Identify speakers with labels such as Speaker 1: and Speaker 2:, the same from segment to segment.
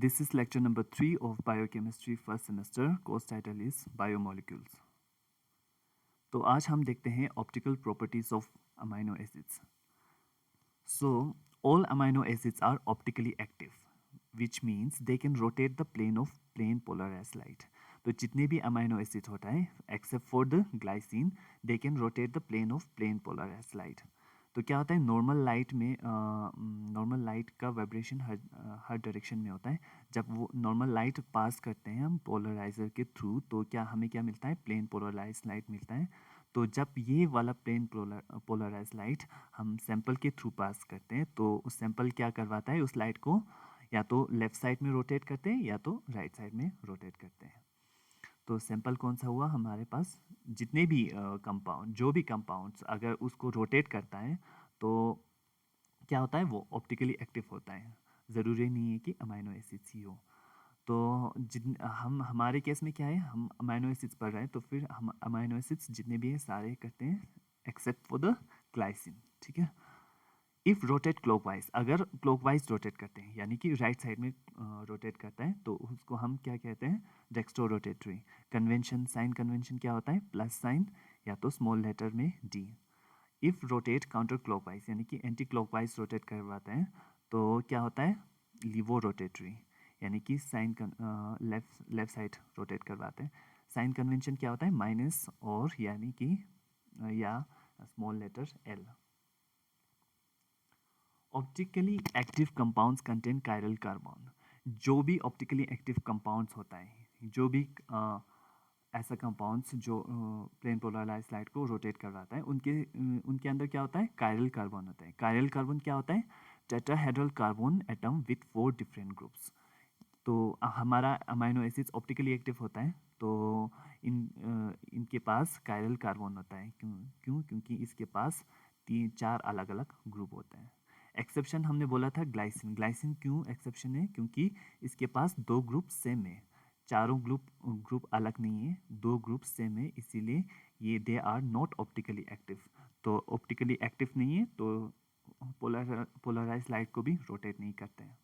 Speaker 1: This is lecture number 3 of biochemistry first semester. Course title is Biomolecules. तो आज हम देखते हैं optical properties of amino acids. So all amino acids are optically active, which means they can rotate the plane of plane polarized light. तो जितने भी amino acid होता है except for the glycine, they can rotate the plane of plane polarized light. तो क्या होता है normal light में नॉर्मल लाइट का वाइब्रेशन हर डायरेक्शन में होता है. जब वो नॉर्मल लाइट पास करते हैं हम पोलराइजर के थ्रू तो क्या हमें क्या मिलता है प्लेन पोलराइज लाइट मिलता है. तो जब ये वाला प्लेन पोलराइज लाइट हम सैंपल के थ्रू पास करते हैं तो उस सैंपल क्या करवाता है उस लाइट को या तो लेफ़्ट साइड में रोटेट करते हैं या तो राइट साइड में रोटेट करते हैं. तो सैंपल कौन सा हुआ हमारे पास जितने भी कंपाउंड जो भी कंपाउंड्स अगर उसको रोटेट करता है तो क्या होता है वो ऑप्टिकली एक्टिव होता है. ज़रूरी नहीं है कि अमाइनो एसिड्स ही हो. तो जिन हम हमारे केस में क्या है हम अमाइनो एसिड्स पढ़ रहे हैं तो फिर हम अमाइनो एसिड्स जितने भी हैं सारे करते हैं एक्सेप्ट फॉर द ग्लाइसिन. ठीक है. इफ़ रोटेट क्लॉकवाइज अगर क्लॉकवाइज रोटेट करते हैं यानी कि राइट साइड में रोटेट करता है तो उसको हम क्या कहते हैं dextro rotatory. Convention sign convention क्या होता है प्लस साइन या तो स्मॉल लेटर में D. If rotate counter clockwise यानी कि एंटी क्लॉकवाइज रोटेट करवाते हैं तो क्या होता है लीवो रोटेटरी यानी कि साइन लेफ्ट साइड रोटेट करवाते हैं. साइन कन्वेंशन क्या होता है माइनस और यानी कि या small letter L. Optically active compounds contain chiral carbon. जो भी ऑप्टिकली एक्टिव कंपाउंड्स होता है जो भी ऐसा कंपाउंड्स जो प्लेन पोलराइज लाइट को रोटेट करवाता है उनके अंदर क्या होता है कायरल कार्बन होता है. कायरल कार्बन क्या होता है tetrahedral carbon atom with 4 different groups. तो हमारा अमाइनो एसिड्स ऑप्टिकली एक्टिव होता है तो इनके पास कायरल कार्बन होता है. क्यों क्योंकि इसके पास 3-4 अलग अलग ग्रुप होते हैं. एक्सेप्शन हमने बोला था ग्लाइसिन. ग्लाइसिन क्यों एक्सेप्शन है क्योंकि इसके पास 2 ग्रुप सेम है. चारों ग्रुप अलग नहीं है 2 ग्रुप सेम है इसीलिए ये they are not optically active. तो ऑप्टिकली एक्टिव नहीं है तो पोलराइज लाइट को भी रोटेट नहीं करते हैं.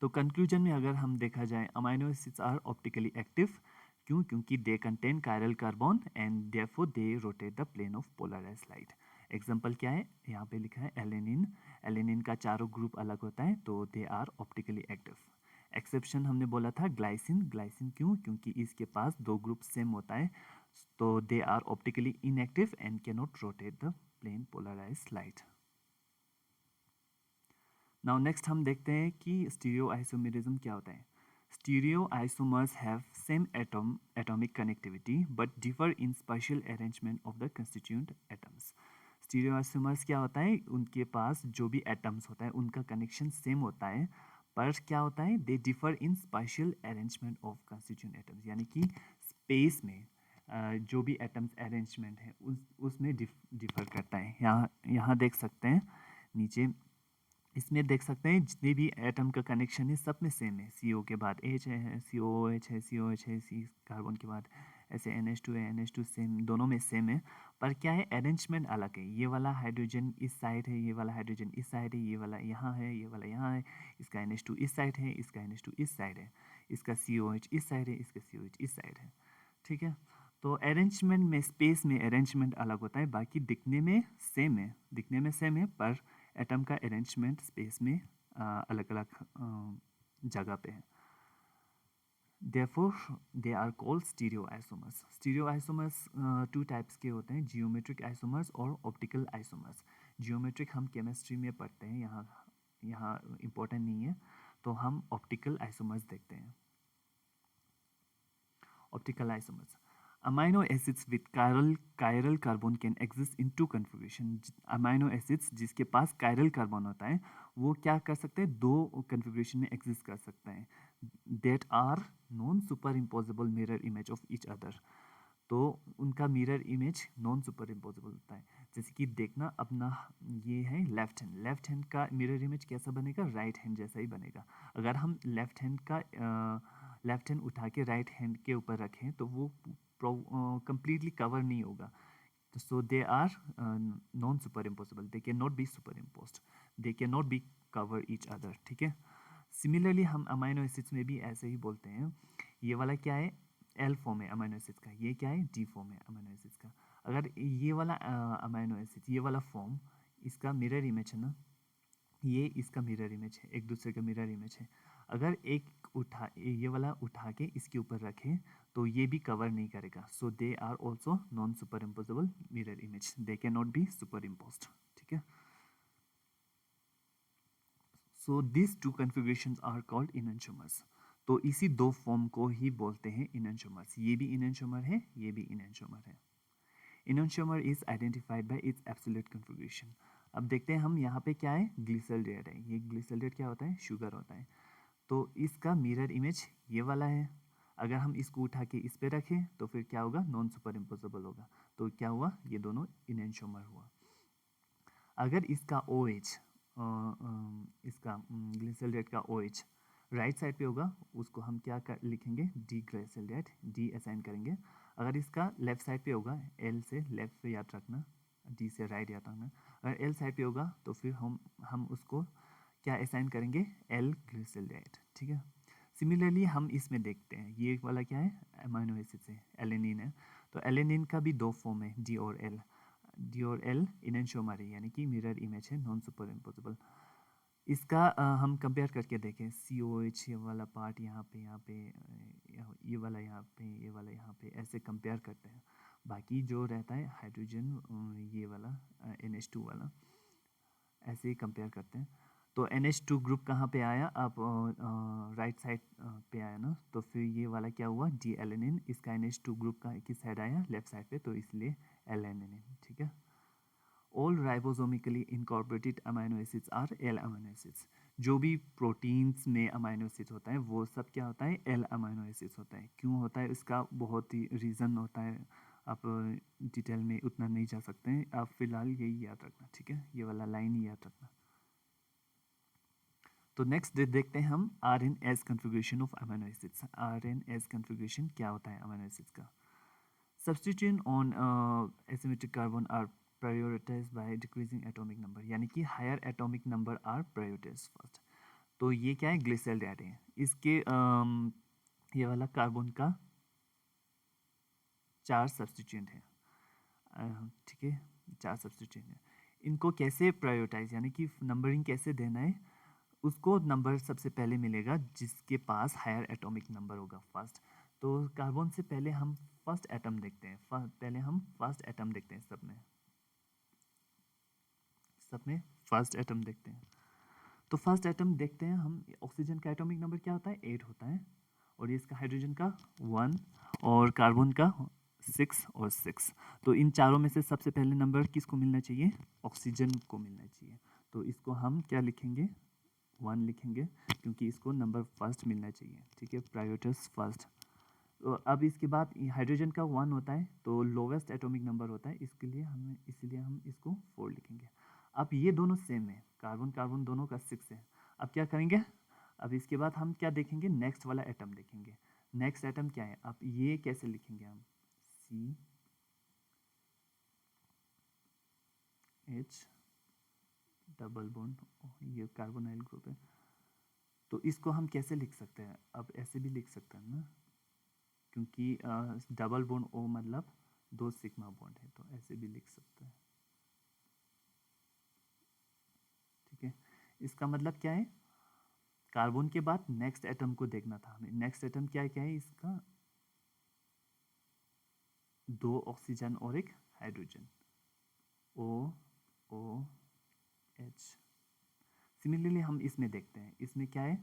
Speaker 1: तो कंक्लूजन में अगर हम देखा जाए amino acids are optically active. क्यों क्योंकि they contain chiral carbon and therefore they rotate the plane of polarise light. Example क्या है यहाँ पे लिखा है एलेनिन. एलेनिन का चारों ग्रुप अलग होता है तो they are optically active. Exception हमने बोला था ग्लाइसिन. ग्लाइसिन क्यों क्योंकि इसके पास 2 ग्रुप सेम होता है तो they are optically inactive and can not rotate the plane polarise light. Now next हम देखते हैं कि स्टीरियो आइसोमेरिज्म क्या होता है. Stereo isomers have same atomic connectivity but differ in spatial arrangement of the constituent atoms. Stereo isomers क्या होता है उनके पास जो भी एटम्स होता है उनका कनेक्शन सेम होता है पर क्या होता है they differ in spatial arrangement of constituent atoms यानी कि स्पेस में जो भी एटम्स अरेंजमेंट है उसमें डिफर करता है. यहाँ देख सकते हैं नीचे इसमें देख सकते हैं जितने भी एटम का कनेक्शन है सब में सेम है. CO के बाद H है COOH है COH है C कार्बन के बाद ऐसे NH2 है NH2 सेम दोनों में सेम है पर क्या है अरेंजमेंट अलग है. ये वाला हाइड्रोजन इस साइड है ये वाला हाइड्रोजन इस साइड है ये वाला यहाँ है ये वाला यहाँ है. इसका NH2 इस साइड है इसका NH2 इस साइड है. इसका COH इस साइड है इसका COH इस साइड है. ठीक है. तो अरेंजमेंट में स्पेस में अरेंजमेंट अलग होता है बाकी दिखने में सेम है पर एटम का अरेंजमेंट स्पेस में अलग अलग जगह पे है. Therefore, they are called stereoisomers. Stereoisomers 2 types के होते हैं जियोमेट्रिक आइसोमर्स और ऑप्टिकल आइसोमर्स. जियोमेट्रिक हम केमिस्ट्री में पढ़ते हैं यहाँ इम्पोर्टेंट नहीं है तो हम ऑप्टिकल आइसोमर्स देखते हैं. Optical isomers amino acids with chiral carbon can exist in 2 configuration. Amino acids जिसके पास कायरल कार्बन होता है वो क्या कर सकते हैं 2 कन्फिग्रेशन में एग्जिस्ट कर सकते हैं. That are non superimposable mirror image of each other. तो उनका mirror image non superimposable होता है. जैसे कि देखना अपना ये है लेफ्ट हैंड का मिरर इमेज कैसा बनेगा राइट हैंड जैसा ही बनेगा. अगर हम लेफ्ट हैंड उठा के राइट हैंड के ऊपर रखें तो वो completely कवर नहीं होगा. So they are non superimposable. They cannot be superimposed. They cannot be cover each other. ठीक है. सिमिलरली हम अमाइनो एसिड्स में भी ऐसे ही बोलते हैं। ये वाला क्या है, एल फॉर्म है अमाइनो एसिड्स का, ये क्या है, डी फॉर्म है अमाइनो एसिड्स का। अगर ये वाला अमाइनो एसिड, ये वाला फॉर्म, इसका मिरर इमेज है ना, ये इसका मिरर इमेज है, एक दूसरे का मिरर इमेज है। अगर ये वाला उठा के इसके ऊपर रखें तो ये भी कवर नहीं करेगा। So they are also nonsuperimposable mirror image, they can not be superimposed. ठीक है, so this two configurations are called enantiomers. तो इसी दो फॉर्म को ही बोलते हैं इनएंशियोमर्स। ये भी इनएंशियोमर है, ये भी इनएंशियोमर है। Enantiomer is identified by its absolute configuration. अब देखते हैं हम यहाँ पे क्या है, ग्लिसरॉल्डेट है। ये ग्लिसरॉल्डेट क्या होता है, शुगर होता है। तो इसका मिरर इमेज ये वाला है। अगर हम इसको उठा के इस पे रखें तो फिर क्या होगा, नॉन सुपर इम्पोजेबल होगा। तो क्या हुआ, ये दोनों इनएंशियोमर हुआ। अगर इसका ओ एच, इसका ग्लिसरॉल्डेट का ओ एच राइट साइड पे होगा, उसको हम क्या लिखेंगे, डी ग्लिसरॉल्डेट, डी असाइन करेंगे। अगर इसका लेफ्ट साइड पे होगा, एल से लेफ्ट पे याद रखना, डी से राइट याद रखना। अगर एल साइड पे होगा तो फिर हम उसको क्या असाइन करेंगे, एल ग्लिसरॉल्डेट। ठीक है, सिमिलरली हम इसमें देखते हैं, ये वाला क्या है, अमाइनो एसिड है, एलेनिन है। तो एलेनिन का भी दो फॉर्म है, डी और एल। डी और एल इनएंशियोमर है, यानी कि मिरर इमेज है, नॉन सुपर इम्पोजेबल। इसका हम कंपेयर करके देखें, सी ओ एच ये वाला पार्ट यहाँ पे, ये वाला यहाँ पे, ये वाला यहाँ पे, ऐसे कंपेयर करते हैं। बाकी जो रहता है हाइड्रोजन, ये वाला NH2 वाला, ऐसे ही कंपेयर करते हैं। तो NH2 ग्रुप कहाँ पे आया, अब राइट साइड पे आया ना, तो फिर ये वाला क्या हुआ, डी एलेनिन। इसका NH2 ग्रुप का किस साइड आया, लेफ्ट साइड पे, तो इसलिए एलेनिन। ठीक है, all ribosomally incorporated amino acids are L amino acids. जो भी प्रोटीन्स में अमाइनो एसिड होता है वो सब क्या होता है, एल अमाइनो एसिड्स होता है। क्यों होता है, इसका बहुत ही रीज़न होता है, आप डिटेल में उतना नहीं जा सकते हैं, आप फिलहाल यही याद रखना। ठीक है, ये वाला लाइन ही याद रखना। तो नेक्स्ट देखते हैं हम R N S configuration of amino acids. R N S configuration क्या होता है अमाइनो एसिड्स का। Substitution on asymmetric carbon are prioritize by decreasing atomic number, यानी कि higher atomic number are prioritize first. तो ये क्या है, ग्लिसरॉल्डेट है। इसके ये वाला कार्बन का 4 सब्स्टिट्यूएंट है। ठीक है, 4 सब्स्टिट्यूएंट है। इनको कैसे प्रायोरिटाइज, यानी कि नंबरिंग कैसे देना है, उसको नंबर सबसे पहले मिलेगा जिसके पास हायर एटॉमिक नंबर होगा फर्स्ट। तो कार्बन से पहले हम फर्स्ट एटम देखते हैं, पहले हम फर्स्ट एटम देखते हैं, सब में फर्स्ट एटम देखते हैं। तो फर्स्ट एटम देखते हैं हम, ऑक्सीजन का एटॉमिक नंबर क्या होता है, 8 होता है, और इसका हाइड्रोजन का 1 और कार्बन का 6 और 6। तो इन चारों में से सबसे पहले नंबर किसको मिलना चाहिए, ऑक्सीजन को मिलना चाहिए। तो इसको हम क्या लिखेंगे, 1 लिखेंगे, क्योंकि इसको नंबर फर्स्ट मिलना चाहिए। ठीक है, प्रायोरिटाइज फर्स्ट। तो अब इसके बाद हाइड्रोजन का 1 होता है, तो लोवेस्ट एटॉमिक नंबर होता है, इसलिए हम इसको 4 लिखेंगे। अब ये दोनों सेम है, कार्बन कार्बन दोनों का 6 है। अब क्या करेंगे, अब इसके बाद हम क्या देखेंगे, नेक्स्ट वाला एटम देखेंगे। नेक्स्ट एटम क्या है, अब ये कैसे लिखेंगे हम, CH डबल बॉन्ड, ये कार्बोनाइल ग्रुप है, तो इसको हम कैसे लिख सकते हैं, अब ऐसे भी लिख सकते हैं ना, क्योंकि डबल बॉन्ड O मतलब 2 सिग्मा बॉन्ड है, तो ऐसे भी लिख सकते हैं। ठीक है, इसका मतलब क्या है, कार्बन के बाद नेक्स्ट एटम को देखना था हमें। नेक्स्ट एटम क्या है इसका, 2 ऑक्सीजन और एक हाइड्रोजन, OOH। सिमिलरली हम इसमें देखते हैं, इसमें क्या है,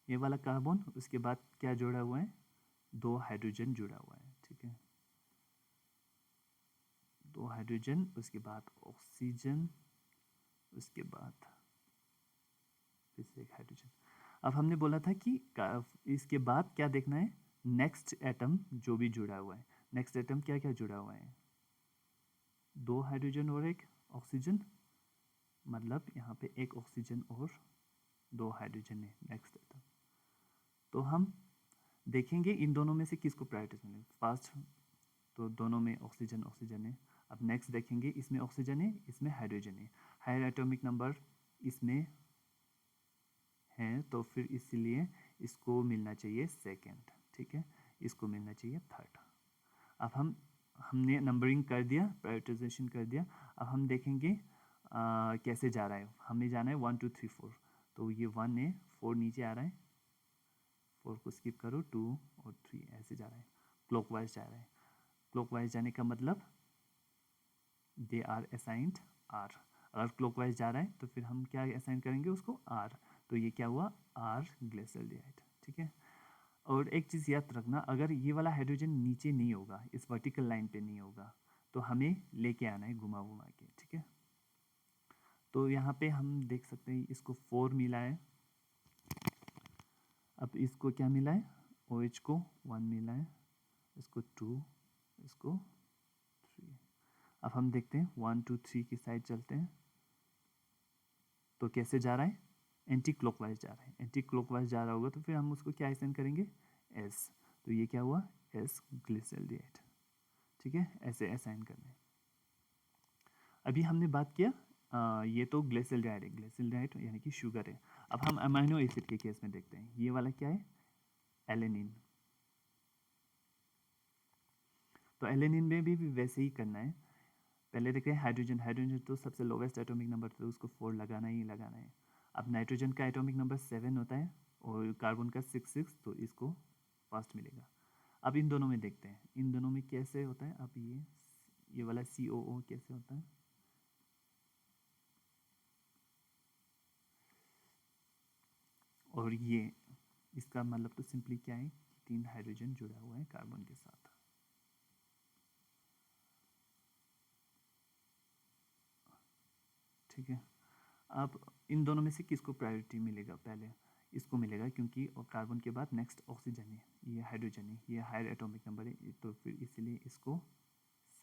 Speaker 1: ये वाला कार्बन, उसके बाद क्या जुड़ा हुआ है, 2 हाइड्रोजन जुड़ा हुआ है। ठीक है, 2 हाइड्रोजन, उसके बाद ऑक्सीजन, उसके बाद फिर से एक हाइड्रोजन। अब हमने बोला था कि इसके बाद क्या देखना है, नेक्स्ट एटम जो भी जुड़ा हुआ है। नेक्स्ट एटम क्या क्या जुड़ा हुआ है, 2 हाइड्रोजन और एक ऑक्सीजन, मतलब यहाँ पे एक ऑक्सीजन और 2 हाइड्रोजन है नेक्स्ट एटम। तो हम देखेंगे इन दोनों में से किसको प्रायोरिटी मिले फर्स्ट, तो दोनों में ऑक्सीजन ऑक्सीजन है। अब नेक्स्ट देखेंगे, इसमें ऑक्सीजन है, इसमें हाइड्रोजन है, हायर एटॉमिक नंबर इसमें हैं, तो फिर इसीलिए इसको मिलना चाहिए सेकंड, ठीक है, इसको मिलना चाहिए थर्ड। अब हमने नंबरिंग कर दिया, प्रायोरिटाइजेशन कर दिया। अब हम देखेंगे कैसे जा रहा है। हमें जाना है 1 2 3 4, तो ये 1 है, 4 नीचे आ रहा है, 4 को स्किप करो, 2 और 3 ऐसे जा रहा है, क्लॉकवाइज जा रहा है। क्लॉकवाइज जाने का मतलब दे आर असाइंड आर। अगर क्लॉकवाइज जा रहा है तो फिर हम क्या असाइन करेंगे उसको, आर। तो ये क्या हुआ, आर ग्लिसरॉल्डिहाइड, ठीक है। और एक चीज़ याद रखना, अगर ये वाला हाइड्रोजन नीचे नहीं होगा, इस वर्टिकल लाइन पे नहीं होगा, तो हमें लेके आना है घुमा घुमा के, ठीक है। तो यहाँ पे हम देख सकते हैं इसको 4 मिला है, अब इसको क्या मिला है, OH को 1 मिला है, इसको 2, इसको 3। अब हम देखते हैं 1 2 3 की साइड चलते हैं, तो कैसे जा रहा है, एंटी क्लॉकवाइज जा रहा है। एंटी क्लॉकवाइज जा रहा होगा तो फिर हम उसको क्या असाइन करेंगे, एस। तो ये क्या हुआ, एस ग्लिसरॉल्डिहाइड, ठीक है, ऐसे असाइन करना है। अभी हमने बात किया ये तो ग्लिसरॉल्डिहाइड है, ग्लिसरॉल्डिहाइड यानी कि शुगर है। अब हम अमाइनो एसिड के केस में देखते हैं, ये वाला क्या है, एलेनिन। तो एलेनिन में भी वैसे ही करना है। पहले देखते हैं हाइड्रोजन। हाइड्रोजन तो सबसे लोवेस्ट एटॉमिक नंबर, तो उसको 4 लगाना ही लगाना है। अब नाइट्रोजन का एटॉमिक नंबर 7 होता है और कार्बन का 6, तो इसको फर्स्ट मिलेगा। अब इन दोनों में देखते हैं, इन दोनों में कैसे होता है। अब ये वाला COO कैसे होता है, और ये इसका मतलब तो सिंपली क्या है, 3 हाइड्रोजन जुड़ा हुआ है कार्बन के साथ, ठीक है। अब इन दोनों में से किसको प्रायोरिटी मिलेगा, पहले इसको मिलेगा, क्योंकि और कार्बन के बाद नेक्स्ट ऑक्सीजन है, ये हाइड्रोजन है, ये हायर एटॉमिक नंबर है, तो फिर इसीलिए इसको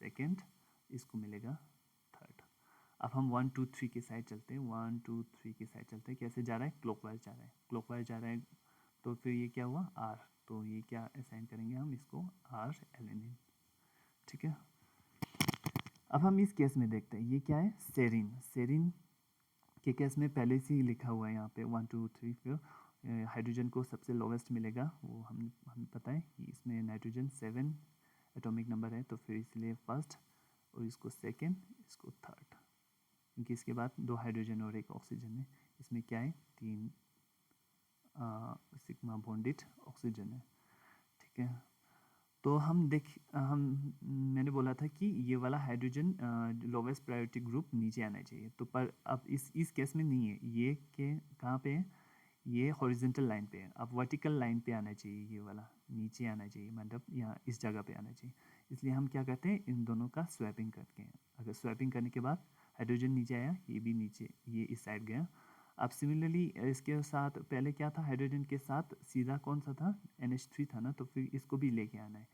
Speaker 1: सेकंड, इसको मिलेगा थर्ड। अब हम 1 2 3 की साइड चलते हैं, 1 2 3 की साइड चलते हैं, कैसे जा रहा है, क्लॉकवाइज जा रहा है, क्लॉकवाइज जा रहा है। तो फिर ये क्या हुआ, आर, तो ये क्या असाइन करेंगे हम इसको, आर एलेनिन, ठीक है। अब हम इस केस में देखते हैं, ये क्या है, सेरिन। सेरिन के केस में पहले से ही लिखा हुआ है यहाँ पे 1 2 3 4, हाइड्रोजन को सबसे लोवेस्ट मिलेगा, वो हमें पता है। इसमें नाइट्रोजन 7 एटॉमिक नंबर है, तो फिर इसलिए फर्स्ट, और इसको सेकंड, इसको थर्ड, क्योंकि इसके बाद 2 हाइड्रोजन और 1 ऑक्सीजन है। इसमें क्या है, 3 सिग्मा बॉन्डेड ऑक्सीजन है, ठीक है। तो हम मैंने बोला था कि ये वाला हाइड्रोजन लोवेस्ट प्रायोरिटी ग्रुप नीचे आना चाहिए, तो पर अब इस केस में नहीं है, ये के कहाँ पे है, ये हॉरिजॉन्टल लाइन पे है। अब वर्टिकल लाइन पे आना चाहिए, ये वाला नीचे आना चाहिए, मतलब यहाँ इस जगह पे आना चाहिए। इसलिए हम क्या करते हैं, इन दोनों का स्वैपिंग करते हैं। अगर स्वैपिंग करने के बाद हाइड्रोजन नीचे आया, ये भी नीचे, ये इस साइड गया। अब सिमिलरली इसके साथ पहले क्या था, हाइड्रोजन के साथ सीधा कौन सा था, NH3 था ना, तो फिर इसको भी लेके आना है,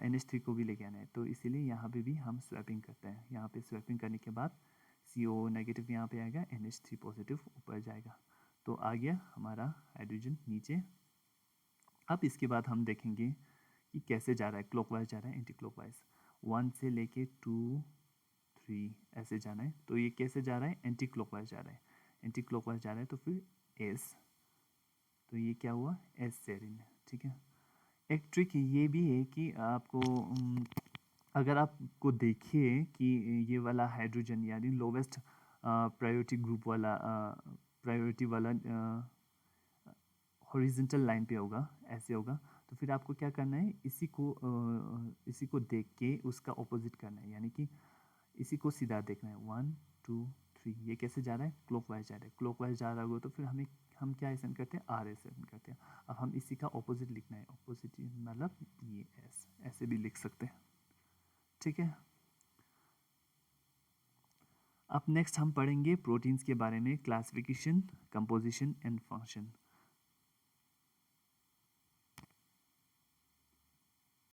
Speaker 1: NH3 को भी लेके आना है। तो इसीलिए यहाँ पे भी हम स्वैपिंग करते हैं। यहाँ पे स्वैपिंग करने के बाद CO नेगेटिव यहाँ पे आएगा, NH3 पॉजिटिव ऊपर जाएगा, तो आ गया हमारा हाइड्रोजन नीचे। अब इसके बाद हम देखेंगे कि कैसे जा रहा है, क्लॉकवाइज जा रहा है, एंटी क्लॉकवाइज, 1 से लेके 2 3 ऐसे जाना है। तो ये कैसे जा रहा है, एंटी क्लॉकवाइज जा रहा है, एंटी क्लॉकवाइज जा रहा है, तो फिर एस, तो ये क्या हुआ, एस सेरिन, ठीक है। एक ट्रिक ये भी है कि आपको अगर आपको देखिए कि ये वाला हाइड्रोजन यानी लोवेस्ट प्रायोरिटी ग्रुप वाला प्रायोरिटी वाला हॉरिजॉन्टल लाइन पे होगा, ऐसे होगा, तो फिर आपको क्या करना है, इसी को देख के उसका ऑपोजिट करना है, यानी कि इसी को सीधा देखना है। 1 2 3 ये कैसे जा रहा है, क्लॉकवाइज जा रहा है, क्लॉकवाइज जा रहा होगा तो फिर हम क्या असाइन करते हैं, आर असाइन करते हैं। अब हम इसी का ऑपोजिट लिखना है, ऑपोजिट मतलब ये एस, ऐसे भी लिख सकते हैं, ठीक है। अब नेक्स्ट हम पढ़ेंगे प्रोटीन्स के बारे में, क्लासिफिकेशन, कंपोजिशन एंड फंक्शन।